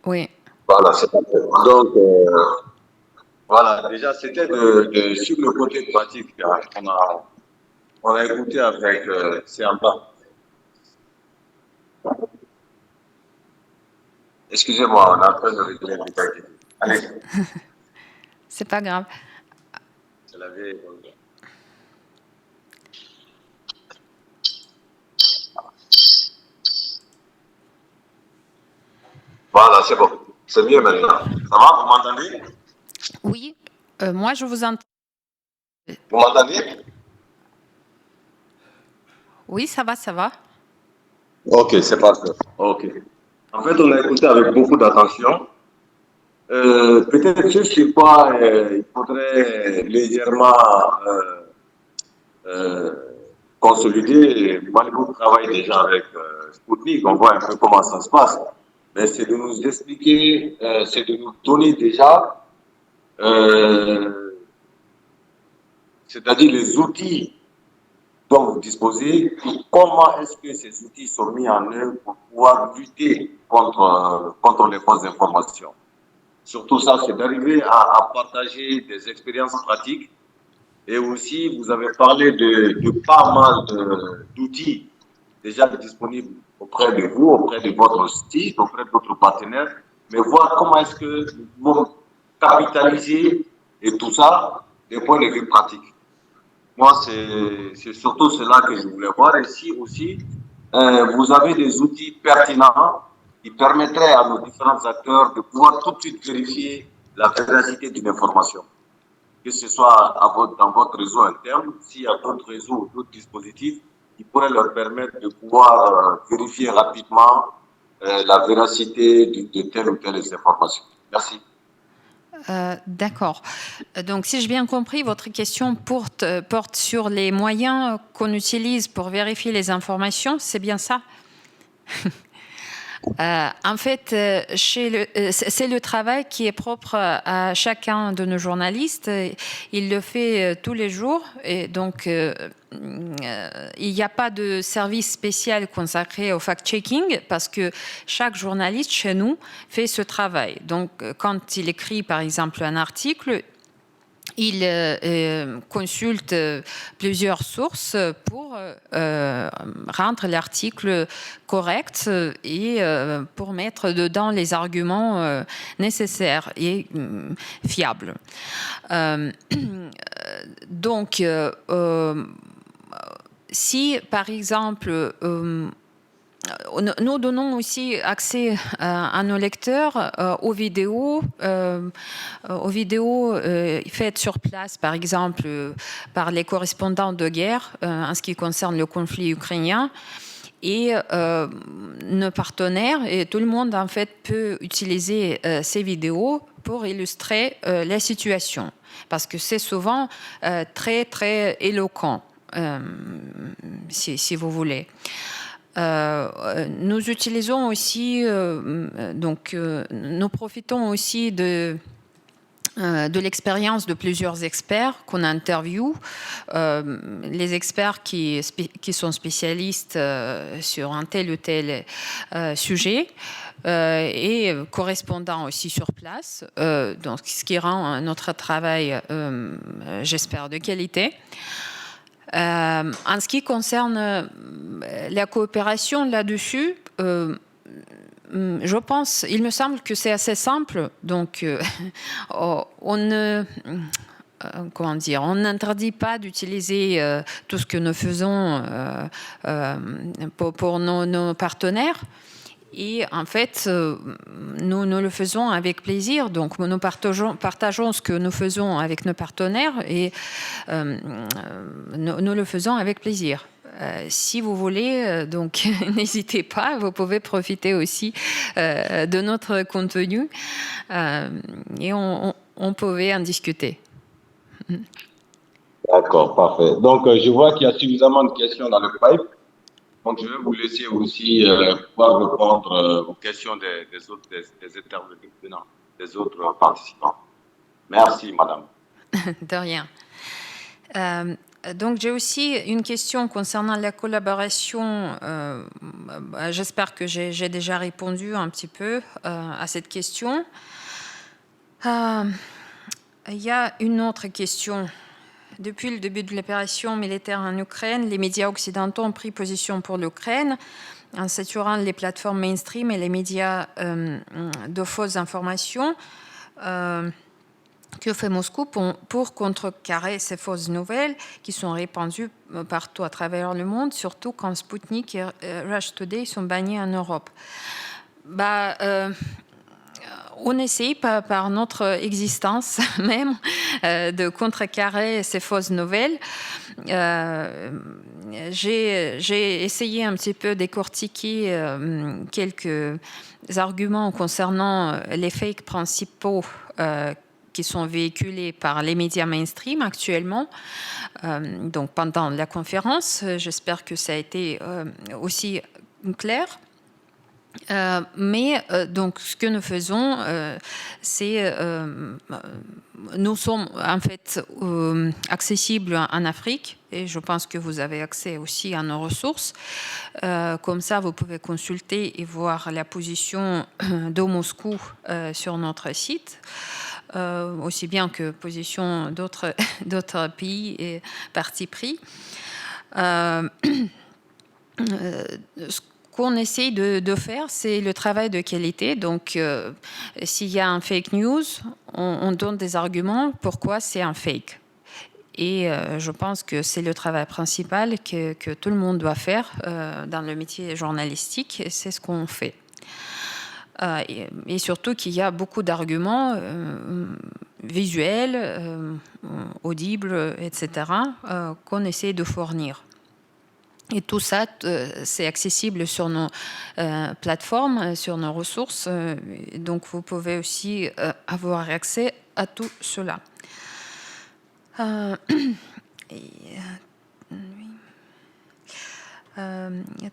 oui. Voilà, c'est parfait. Donc, voilà, déjà, c'était sur le côté pratique. On a écouté avec Siamba. Excusez-moi, on est en train de régler le détail. Allez. C'est pas grave. Je l'avais. Voilà, c'est bon. C'est mieux maintenant. Ça va, vous m'entendez? Oui, moi je vous entends. Vous m'entendez? Oui, ça va, ça va. Ok, c'est parfait. Ok. En fait, on a écouté avec beaucoup d'attention. Peut-être juste sur quoi il faudrait légèrement consolider. Malibu travaille déjà avec Sputnik, on voit un peu comment ça se passe. Mais c'est de nous expliquer, c'est de nous donner déjà, c'est-à-dire les outils dont vous disposez, comment est-ce que ces outils sont mis en œuvre pour pouvoir lutter contre les fausses informations. Surtout ça, c'est d'arriver à partager des expériences pratiques. Et aussi, vous avez parlé de pas mal d'outils déjà disponibles auprès de vous, auprès de votre site, auprès de votre partenaire, mais voir comment est-ce que nous pouvons capitaliser et tout ça d'un point de vue pratique. Moi, c'est surtout cela que je voulais voir. Et si aussi, vous avez des outils pertinents qui permettraient à nos différents acteurs de pouvoir tout de suite vérifier la véracité d'une information. Que ce soit dans votre réseau interne, s'il y a d'autres réseaux ou d'autres dispositifs qui pourraient leur permettre de pouvoir vérifier rapidement la véracité de telle ou telle information. Merci. D'accord. Donc, si j'ai bien compris, votre question porte sur les moyens qu'on utilise pour vérifier les informations, c'est bien ça? En fait, c'est le travail qui est propre à chacun de nos journalistes. Il le fait tous les jours. Et donc, il n'y a pas de service spécial consacré au fact-checking parce que chaque journaliste chez nous fait ce travail. Donc, quand il écrit, par exemple, un article, il consulte plusieurs sources pour rendre l'article correct et pour mettre dedans les arguments nécessaires et fiables. Donc, si par exemple nous donnons aussi accès à nos lecteurs aux vidéos faites sur place, par exemple par les correspondants de guerre en ce qui concerne le conflit ukrainien. Et nos partenaires et tout le monde en fait peut utiliser ces vidéos pour illustrer la situation, parce que c'est souvent très très éloquent, si vous voulez. Nous utilisons aussi, nous profitons aussi de l'expérience de plusieurs experts qu'on interviewe, les experts qui sont spécialistes sur un tel ou tel sujet et correspondants aussi sur place, donc ce qui rend notre travail, j'espère, de qualité. En ce qui concerne la coopération là-dessus, je pense, il me semble que c'est assez simple. Donc, on n'interdit pas d'utiliser tout ce que nous faisons pour nos partenaires. Et en fait, nous le faisons avec plaisir. Donc, nous partageons ce que nous faisons avec nos partenaires et nous le faisons avec plaisir. Si vous voulez, donc n'hésitez pas, vous pouvez profiter aussi de notre contenu et on pouvait en discuter. D'accord, parfait. Donc, je vois qu'il y a suffisamment de questions dans le pipe. Donc, je vais vous laisser aussi pouvoir répondre aux questions des autres intervenants, des autres participants. Merci, madame. De rien. Donc, j'ai aussi une question concernant la collaboration. J'espère que j'ai déjà répondu un petit peu à cette question. Il y a une autre question. Depuis le début de l'opération militaire en Ukraine, les médias occidentaux ont pris position pour l'Ukraine en saturant les plateformes mainstream et les médias de fausses informations. Que fait Moscou pour contrecarrer ces fausses nouvelles qui sont répandues partout à travers le monde, surtout quand Sputnik et Russia Today sont bannis en Europe? On essaye par notre existence même de contrecarrer ces fausses nouvelles. J'ai essayé un petit peu décortiquer quelques arguments concernant les fakes principaux qui sont véhiculés par les médias mainstream actuellement. Donc pendant la conférence, j'espère que ça a été aussi clair. Mais donc ce que nous faisons, c'est nous sommes en fait accessibles en Afrique et je pense que vous avez accès aussi à nos ressources. Comme ça, vous pouvez consulter et voir la position de Moscou sur notre site. Aussi bien que position d'autres pays et partis pris. Ce qu'on essaye de faire, c'est le travail de qualité. Donc, s'il y a un fake news, on donne des arguments pourquoi c'est un fake. Et je pense que c'est le travail principal que tout le monde doit faire dans le métier journalistique, et c'est ce qu'on fait. Et surtout qu'il y a beaucoup d'arguments visuels, audibles, etc., qu'on essaie de fournir. Et tout ça, c'est accessible sur nos plateformes, sur nos ressources. Donc, vous pouvez aussi avoir accès à tout cela.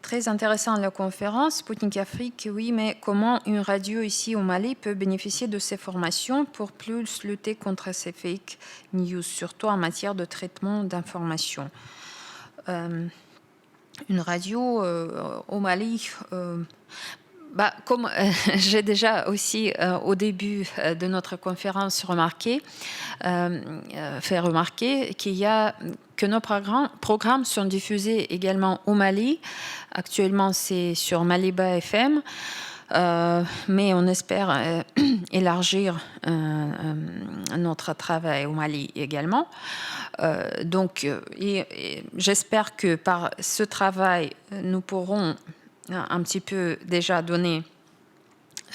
Très intéressant la conférence. Sputnik Afrique, oui, mais comment une radio ici au Mali peut bénéficier de ces formations pour plus lutter contre ces fake news, surtout en matière de traitement d'informations? Une radio au Mali, comme j'ai déjà aussi au début de notre conférence fait remarquer que nos programmes sont diffusés également au Mali. Actuellement, c'est sur Maliba FM. Mais on espère élargir notre travail au Mali également. Donc, j'espère que par ce travail, nous pourrons un petit peu déjà donner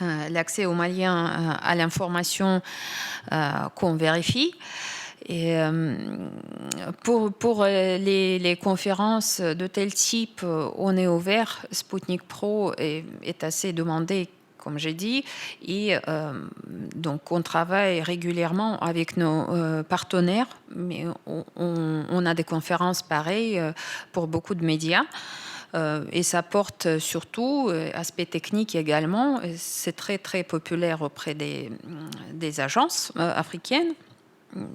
l'accès aux Maliens à l'information qu'on vérifie. Et pour les conférences de tel type, on est ouvert. Sputnik Pro est assez demandé, comme j'ai dit, et donc on travaille régulièrement avec nos partenaires, mais on a des conférences pareilles pour beaucoup de médias. Et ça porte surtout aspect technique également. C'est très très populaire auprès des agences africaines.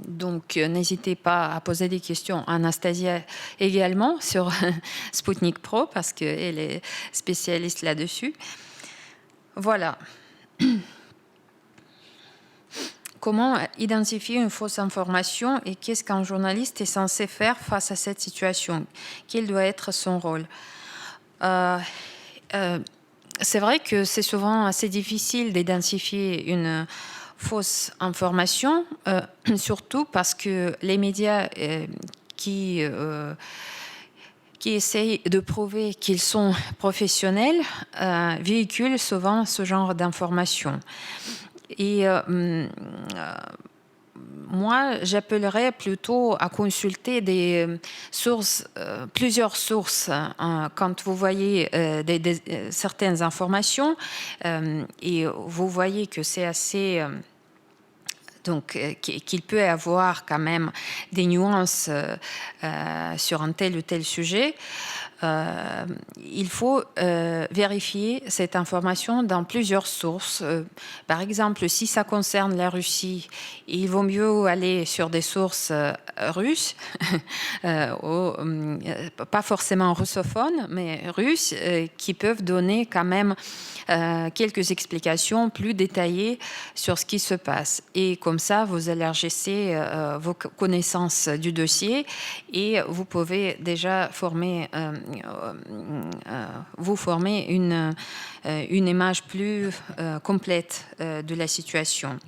Donc, n'hésitez pas à poser des questions à Anastasia également sur Sputnik Pro parce qu'elle est spécialiste là-dessus. Voilà. Comment identifier une fausse information et qu'est-ce qu'un journaliste est censé faire face à cette situation? Quel doit être son rôle? C'est vrai que c'est souvent assez difficile d'identifier une fausse information, surtout parce que les médias qui essayent de prouver qu'ils sont professionnels véhiculent souvent ce genre d'informations. Et moi, j'appellerais plutôt à consulter des sources, plusieurs sources, quand vous voyez certaines informations et vous voyez que c'est assez... donc, qu'il peut y avoir quand même des nuances sur un tel ou tel sujet. Il faut vérifier cette information dans plusieurs sources. Par exemple, si ça concerne la Russie, il vaut mieux aller sur des sources russes, pas forcément russophones, mais russes, qui peuvent donner quand même quelques explications plus détaillées sur ce qui se passe. Et comme ça, vous élargissez vos connaissances du dossier et vous pouvez déjà vous former une image plus complète de la situation.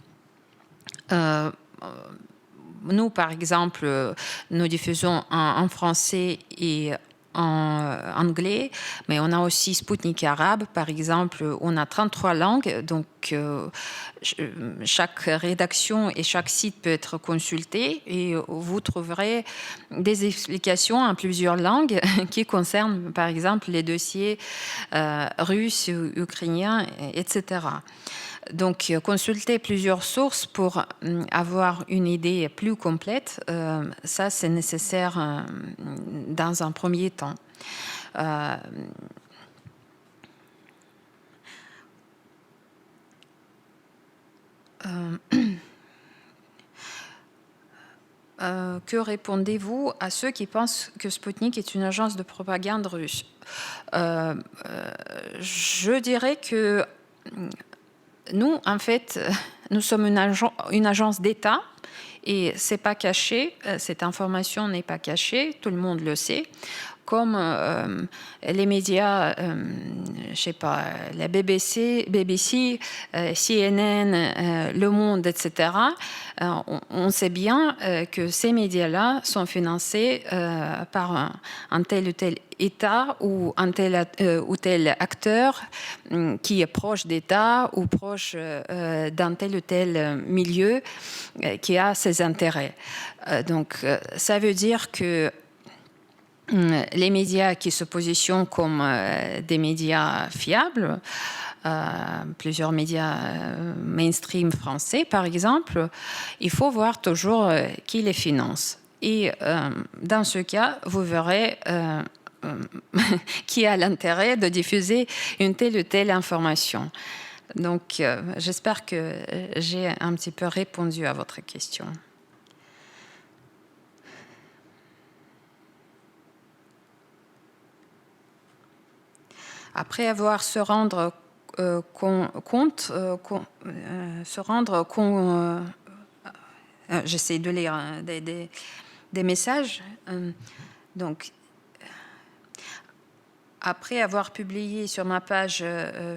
Nous, par exemple, nous diffusons en français et en anglais, mais on a aussi Sputnik arabe, par exemple, on a 33 langues, donc chaque rédaction et chaque site peut être consulté et vous trouverez des explications en plusieurs langues qui concernent, par exemple, les dossiers russes, ukrainiens, etc. Donc, consulter plusieurs sources pour avoir une idée plus complète, ça, c'est nécessaire dans un premier temps. Que répondez-vous à ceux qui pensent que Sputnik est une agence de propagande russe? Je dirais que nous, en fait, nous sommes une agence d'État et c'est pas caché, cette information n'est pas cachée, tout le monde le sait. Comme les médias, je sais pas, la BBC, CNN, Le Monde, etc., on sait bien que ces médias-là sont financés par un tel ou tel État ou un tel ou tel acteur qui est proche d'État ou proche d'un tel ou tel milieu qui a ses intérêts. Donc, ça veut dire que les médias qui se positionnent comme des médias fiables, plusieurs médias mainstream français, par exemple, il faut voir toujours qui les finance. Et dans ce cas, vous verrez qui a l'intérêt de diffuser une telle ou telle information. Donc, j'espère que j'ai un petit peu répondu à votre question. Après avoir se rendre compte, j'essaie de lire des messages. Donc, après avoir publié sur ma page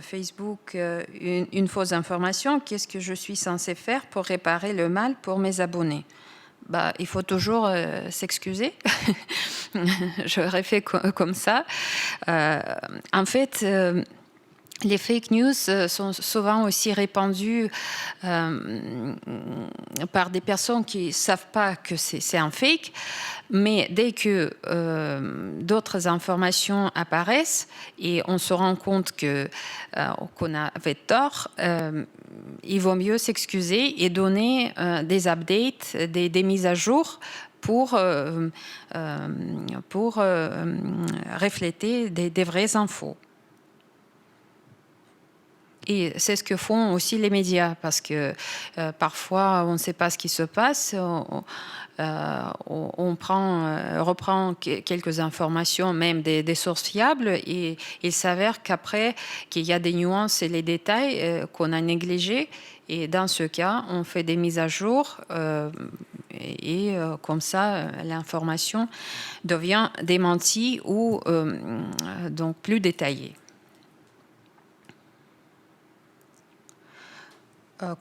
Facebook une fausse information, qu'est-ce que je suis censée faire pour réparer le mal pour mes abonnés? Il faut toujours s'excuser. J'aurais fait comme ça. En fait, les fake news sont souvent aussi répandues par des personnes qui ne savent pas que c'est un fake, mais dès que d'autres informations apparaissent et on se rend compte qu'on avait tort, il vaut mieux s'excuser et donner des updates, des mises à jour pour refléter des vraies infos. Et c'est ce que font aussi les médias, parce que parfois on ne sait pas ce qui se passe, on reprend quelques informations, même des sources fiables, et il s'avère qu'après qu'il y a des nuances et les détails qu'on a négligés, et dans ce cas, on fait des mises à jour, et comme ça, l'information devient démentie ou donc plus détaillée.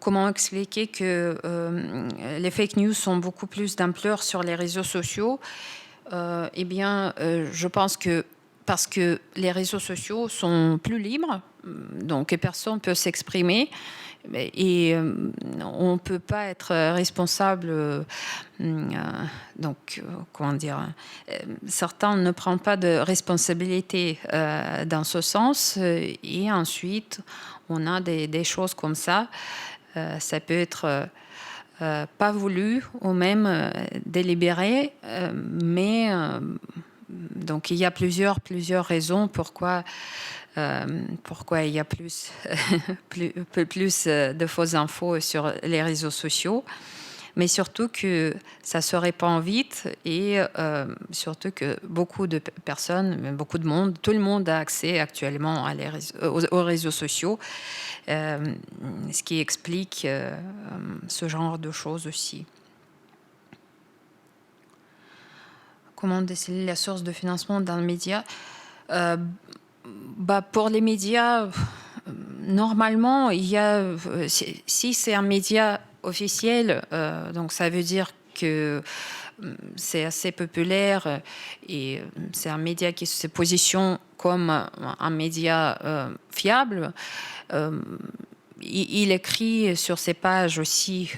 Comment expliquer que les fake news sont beaucoup plus d'ampleur sur les réseaux sociaux? Eh bien, je pense que parce que les réseaux sociaux sont plus libres, donc personne peut s'exprimer, et on ne peut pas être responsable. Donc, comment dire, certains ne prennent pas de responsabilité dans ce sens, et ensuite on a des choses comme ça. Ça peut être pas voulu ou même délibéré, mais donc il y a plusieurs raisons pourquoi il y a plus de fausses infos sur les réseaux sociaux, mais surtout que ça se répand vite, et surtout que beaucoup de personnes, beaucoup de monde, tout le monde a accès actuellement aux réseaux sociaux, ce qui explique ce genre de choses aussi. Comment déceler la source de financement dans le média? Pour les médias, normalement, il y a, si c'est un média officiel, donc ça veut dire que c'est assez populaire, et c'est un média qui se positionne comme un média fiable. Il écrit sur ses pages aussi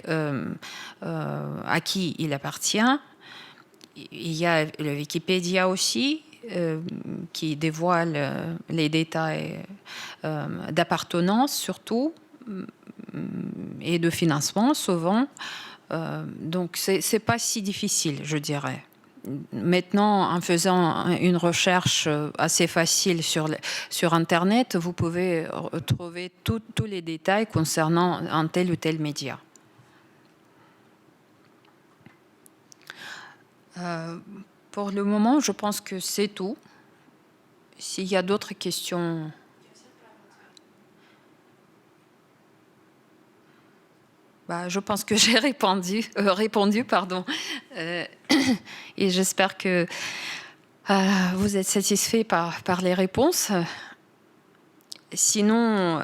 à qui il appartient. Il y a le Wikipédia aussi, qui dévoile les détails d'appartenance surtout, et de financement souvent. Donc c'est pas si difficile, je dirais. Maintenant, en faisant une recherche assez facile sur Internet, vous pouvez trouver tous les détails concernant un tel ou tel média. Pour le moment, je pense que c'est tout. S'il y a d'autres questions... je pense que j'ai répondu, et j'espère que vous êtes satisfait par les réponses. Sinon,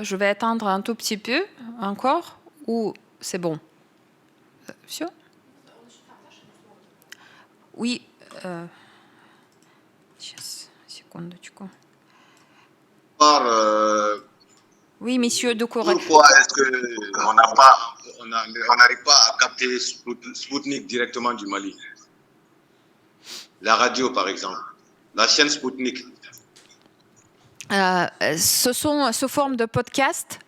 je vais attendre un tout petit peu encore, ou c'est bon? Sûr? Oui. Oui, monsieur Doucouré. Pourquoi est-ce qu'on n'arrive pas à capter Spoutnik directement du Mali? la radio, par exemple, la chaîne Spoutnik. Ce sont sous forme de podcast,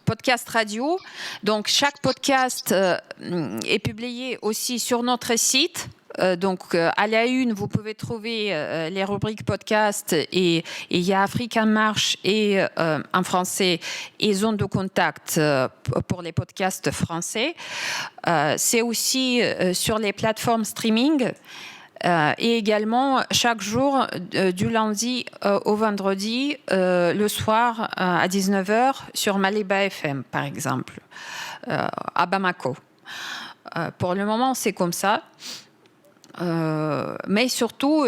podcast radio. Donc, chaque podcast est publié aussi sur notre site. Donc, à la une, vous pouvez trouver les rubriques podcast et il y a Afrique en marche et en français et zone de contact pour les podcasts français. C'est aussi sur les plateformes streaming. Et également, chaque jour, du lundi au vendredi, le soir à 19h, sur Maliba FM, par exemple, à Bamako. Pour le moment, c'est comme ça. Mais surtout,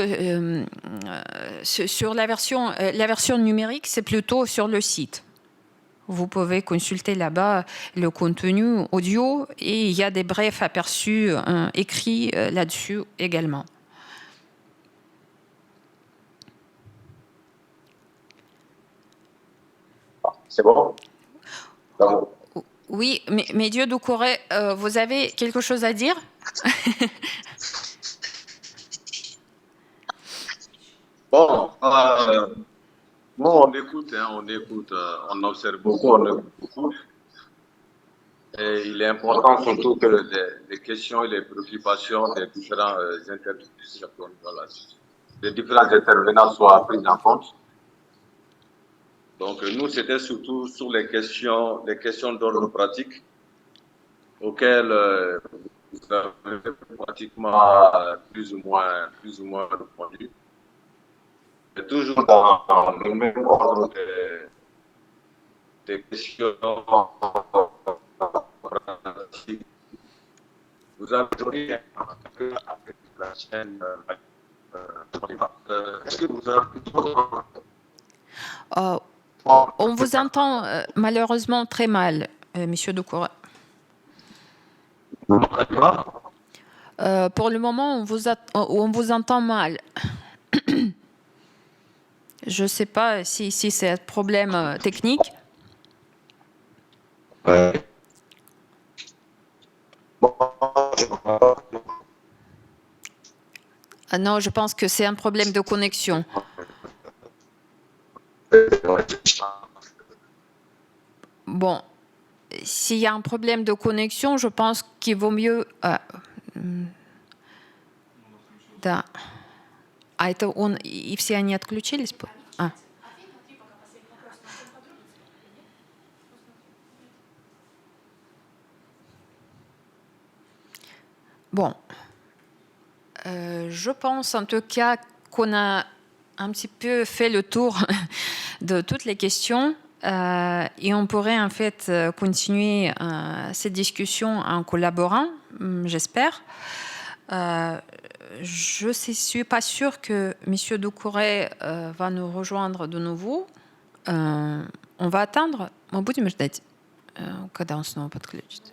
sur la version numérique, c'est plutôt sur le site. Vous pouvez consulter là-bas le contenu audio et il y a des brefs aperçus écrits là-dessus également. C'est bon? Oui, mais Dieu Doucouré, vous avez quelque chose à dire? Bon, nous, on écoute, on observe beaucoup, on écoute beaucoup. Et il est important surtout que les questions et les préoccupations des différents intervenants soient prises en compte. Donc, nous, c'était surtout sur les questions d'ordre pratique auxquelles vous avez pratiquement plus ou moins répondu. Et toujours dans le même ordre des questions pratiques. Vous avez donné avec la chaîne. Est-ce que vous avez on vous entend malheureusement très mal, Monsieur Doucouré. Pour le moment, on vous entend mal. Je ne sais pas si c'est un problème technique. Non, je pense que c'est un problème de connexion. Bon, s'il y a un problème de connexion, je pense qu'il vaut mieux... Да. А это он и все они отключились? Bon. Je pense en tout cas qu'on a un petit peu fait le tour de toutes les questions et on pourrait en fait continuer cette discussion en collaborant, j'espère. Je ne suis pas sûre que M. Doucouré va nous rejoindre de nouveau. On va attendre. Мы будем ждать, когда он снова подключится.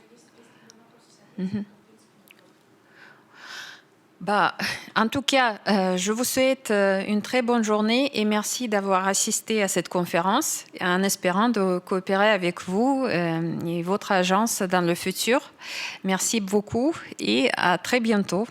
En tout cas, je vous souhaite une très bonne journée et merci d'avoir assisté à cette conférence en espérant de coopérer avec vous et votre agence dans le futur. Merci beaucoup et à très bientôt.